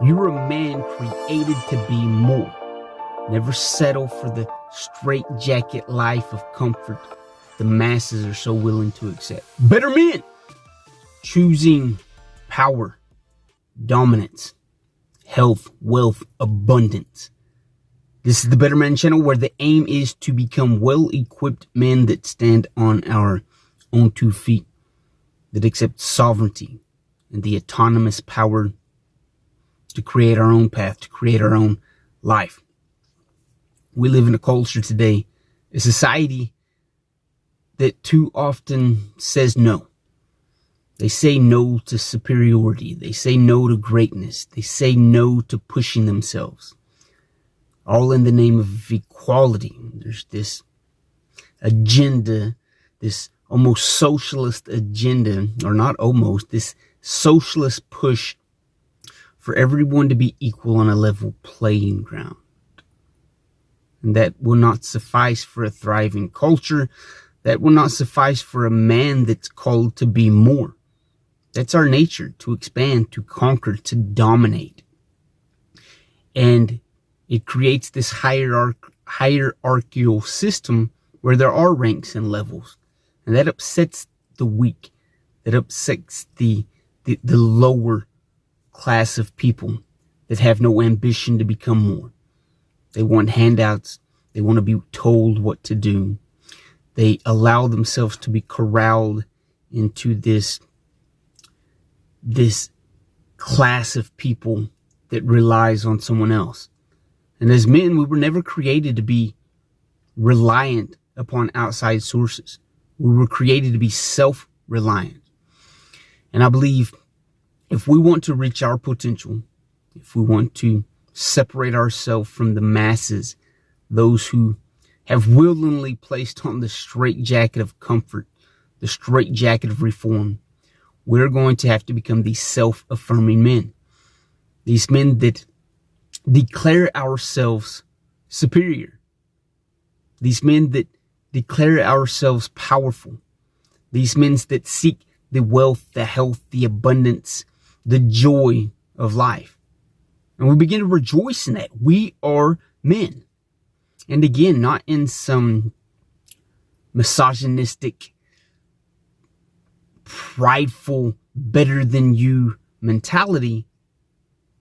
You're a man created to be more. Never settle for the straitjacket life of comfort the masses are so willing to accept. Better men! Choosing power, dominance, health, wealth, abundance. This is the Better Man channel, where the aim is to become well-equipped men that stand on our own 2 feet, that accept sovereignty and the autonomous power to create our own path, to create our own life. We live in a culture today, a society that too often says no. They say no to superiority. They say no to greatness. They say no to pushing themselves. All in the name of equality. There's this agenda, this almost socialist agenda, or not almost, this socialist push for everyone to be equal on a level playing ground. And that will not suffice for a thriving culture. That will not suffice for a man that's called to be more. That's our nature, to expand, to conquer, to dominate. And it creates this hierarchical system where there are ranks and levels. And that upsets the weak. That upsets the lower class of people that have no ambition to become more. They want handouts. They want to be told what to do. They allow themselves to be corralled into this class of people that relies on someone else. And as men, we were never created to be reliant upon outside sources. We were created to be self-reliant. And I believe if we want to reach our potential, if we want to separate ourselves from the masses, those who have willingly placed on the straitjacket of comfort, the straitjacket of reform, we're going to have to become these self-affirming men. These men that declare ourselves superior. These men that declare ourselves powerful. These men that seek the wealth, the health, the abundance, the joy of life. And we begin to rejoice in that. We are men. And again, not in some misogynistic, prideful, better than you mentality,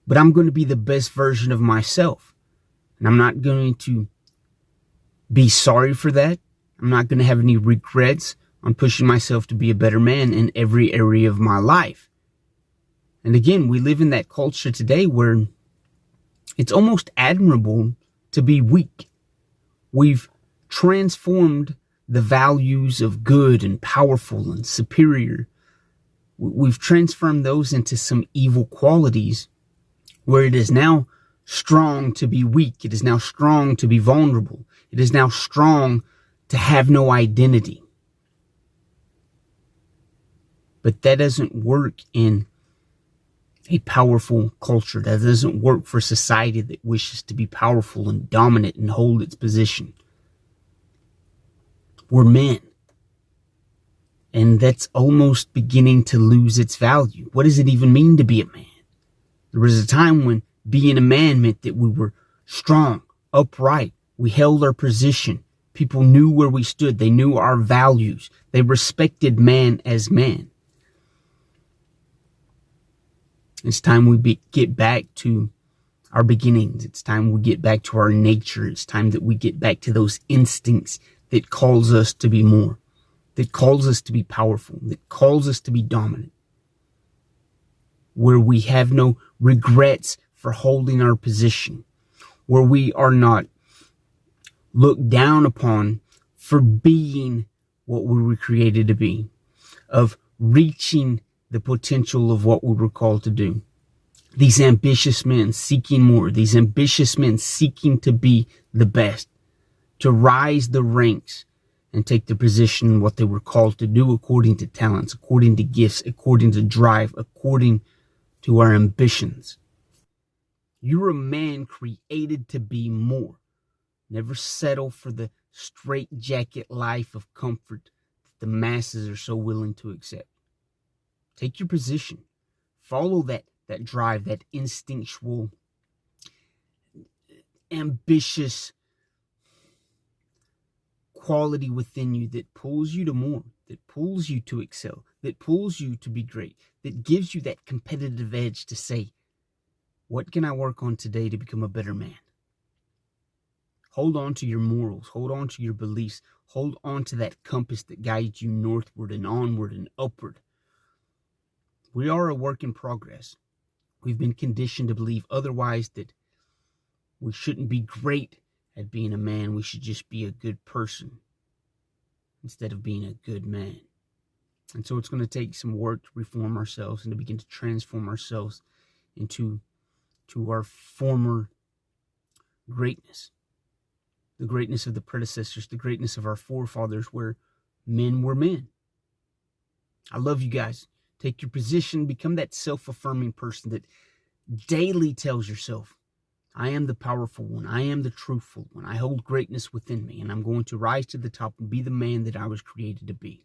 but I'm going to be the best version of myself. And I'm not going to be sorry for that. I'm not going to have any regrets on pushing myself to be a better man in every area of my life. And again, we live in that culture today where it's almost admirable to be weak. We've transformed the values of good and powerful and superior. We've transformed those into some evil qualities where it is now strong to be weak. It is now strong to be vulnerable. It is now strong to have no identity. But that doesn't work in a powerful culture. That doesn't work for society that wishes to be powerful and dominant and hold its position. We're men. And that's almost beginning to lose its value. What does it even mean to be a man? There was a time when being a man meant that we were strong, upright. We held our position. People knew where we stood. They knew our values. They respected man as man. It's time we get back to our beginnings. It's time we get back to our nature. It's time that we get back to those instincts that calls us to be more, that calls us to be powerful, that calls us to be dominant, where we have no regrets for holding our position, where we are not looked down upon for being what we were created to be, of reaching the potential of what we were called to do. These ambitious men seeking more, these ambitious men seeking to be the best, to rise the ranks and take the position what they were called to do according to talents, according to gifts, according to drive, according to our ambitions. You're a man created to be more. Never settle for the straitjacket life of comfort that the masses are so willing to accept. Take your position. Follow that that drive, that instinctual, ambitious quality within you that pulls you to more, that pulls you to excel, that pulls you to be great, that gives you that competitive edge to say, what can I work on today to become a better man? Hold on to your morals. Hold on to your beliefs. Hold on to that compass that guides you northward and onward and upward. We are a work in progress. We've been conditioned to believe otherwise, that we shouldn't be great at being a man. We should just be a good person instead of being a good man. And so it's going to take some work to reform ourselves and to begin to transform ourselves into our former greatness. The greatness of the predecessors, the greatness of our forefathers, where men were men. I love you guys. Take your position. Become that self-affirming person that daily tells yourself, I am the powerful one. I am the truthful one. I hold greatness within me, and I'm going to rise to the top and be the man that I was created to be.